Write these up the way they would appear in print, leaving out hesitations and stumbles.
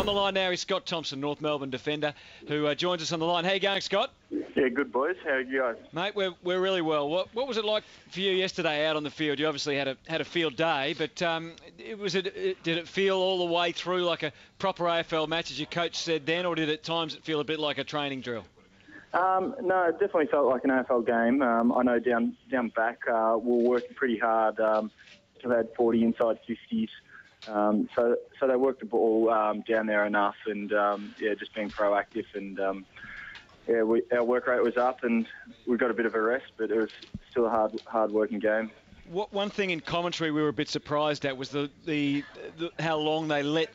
the line now is Scott Thompson, North Melbourne defender, who joins us on the line. How you going, Scott? Yeah, good boys. How are you guys? Mate, we're really well. What was it like for you yesterday out on the field? You obviously had a field day, but did it feel all the way through like a proper AFL match, as your coach said then, or did at times it feel a bit like a training drill? No, it definitely felt like an AFL game. I know down back we're working pretty hard. We've had 40 inside 50s. So they worked the ball down there enough, and just being proactive, and our work rate was up, and we got a bit of a rest, but it was still a hard working game. One thing in commentary we were a bit surprised at was the how long they let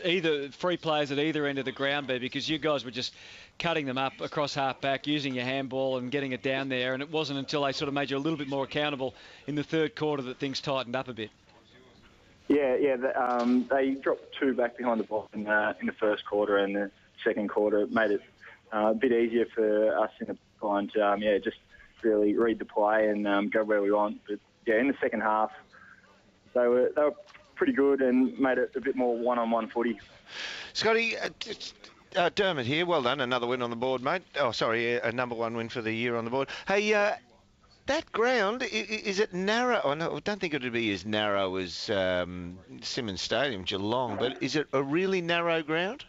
either free players at either end of the ground be, because you guys were just cutting them up across half back, using your handball and getting it down there, and it wasn't until they sort of made you a little bit more accountable in the third quarter that things tightened up a bit. Yeah. They dropped two back behind the ball in the first quarter, and the second quarter made it a bit easier for us in the line to just really read the play and go where we want. But in the second half, they were pretty good and made it a bit more one-on-one footy. Scotty, Dermot here. Well done, another win on the board, mate. Oh, sorry, a number one win for the year on the board. Hey, that ground, is it narrow? Oh, no, I don't think it would be as narrow as Simmons Stadium, Geelong, but is it a really narrow ground?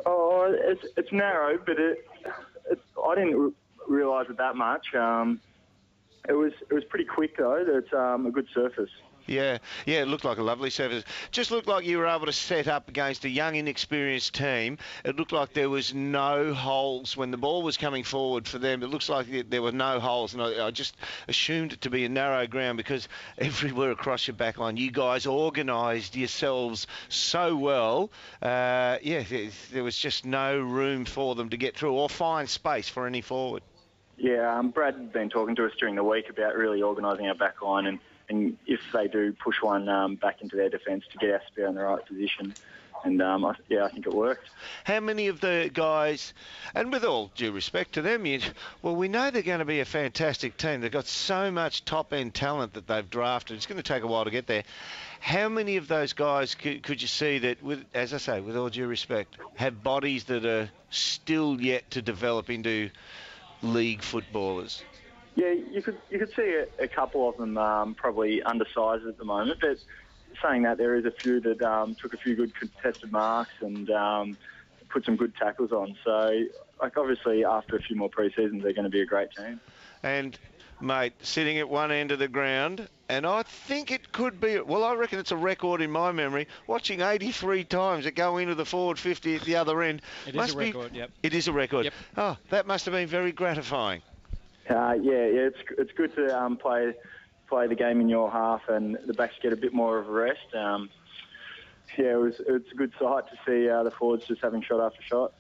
Oh, it's narrow, but I didn't realise it that much. It was pretty quick though. It's a good surface. Yeah, it looked like a lovely surface. Just looked like you were able to set up against a young, inexperienced team. It looked like there was no holes when the ball was coming forward for them. It looks like there were no holes, and I just assumed it to be a narrow ground because everywhere across your back line, you guys organised yourselves so well. There was just no room for them to get through or find space for any forward. Yeah, Brad had been talking to us during the week about really organising our back line, and if they do push one back into their defence, to get our spear in the right position. And I think it worked. How many of the guys, and with all due respect to them, we know they're going to be a fantastic team. They've got so much top-end talent that they've drafted. It's going to take a while to get there. How many of those guys could you see that, as I say, with all due respect, have bodies that are still yet to develop into league footballers? Yeah, you could see a couple of them probably undersized at the moment, but saying that, there is a few that took a few good contested marks and put some good tackles on. So, obviously, after a few more pre-seasons, they're going to be a great team. And, mate, sitting at one end of the ground, and I think it could be, I reckon it's a record in my memory, watching 83 times it go into the forward 50 at the other end. It is a record, yep. It is a record. Yep. Oh, that must have been very gratifying. It's good to play the game in your half and the backs get a bit more of a rest. It's a good sight to see the forwards just having shot after shot.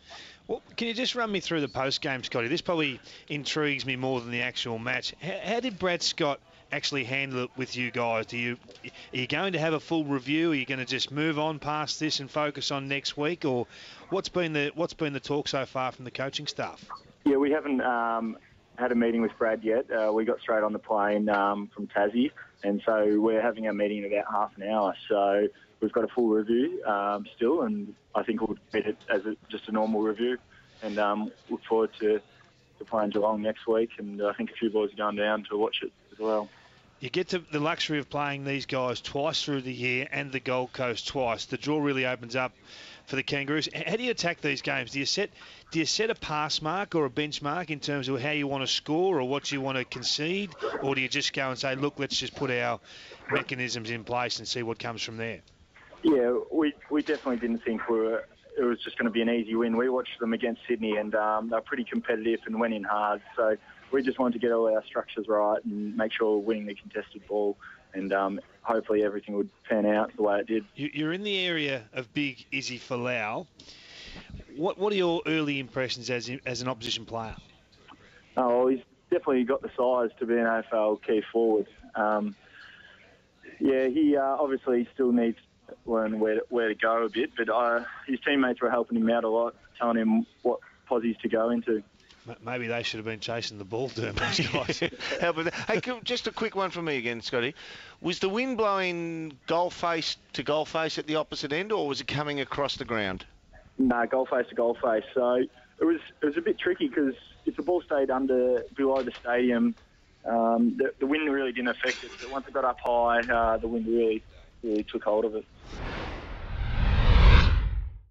Well, can you just run me through the post-game, Scotty? This probably intrigues me more than the actual match. How did Brad Scott actually handle it with you guys? Are you going to have a full review? Are you going to just move on past this and focus on next week, or what's been the talk so far from the coaching staff? Yeah, we haven't had a meeting with Brad yet. We got straight on the plane from Tassie, and so we're having a meeting in about half an hour. So we've got a full review still, and I think we'll treat it as just a normal review, and look forward to playing Geelong next week, and I think a few boys are going down to watch it as well. You get to the luxury of playing these guys twice through the year and the Gold Coast twice. The draw really opens up for the Kangaroos. How do you attack these games? Do you set a pass mark or a benchmark in terms of how you want to score or what you want to concede, or do you just go and say, look, let's just put our mechanisms in place and see what comes from there? Yeah, we definitely didn't think it was just going to be an easy win. We watched them against Sydney, and they're pretty competitive and went in hard. So we just wanted to get all our structures right and make sure we're winning the contested ball, and hopefully everything would pan out the way it did. You're in the area of big Izzy Folau. What are your early impressions as an opposition player? Oh, he's definitely got the size to be an AFL key forward. He obviously still needs to learn where to go a bit, but his teammates were helping him out a lot, telling him what posies to go into. Maybe they should have been chasing the ball, those guys. How about that? Hey, just a quick one from me again, Scotty. Was the wind blowing goal face to goal face at the opposite end, or was it coming across the ground? No, goal face to goal face. So it was a bit tricky because if the ball stayed below the stadium, the wind really didn't affect it. But once it got up high, the wind really took hold of it.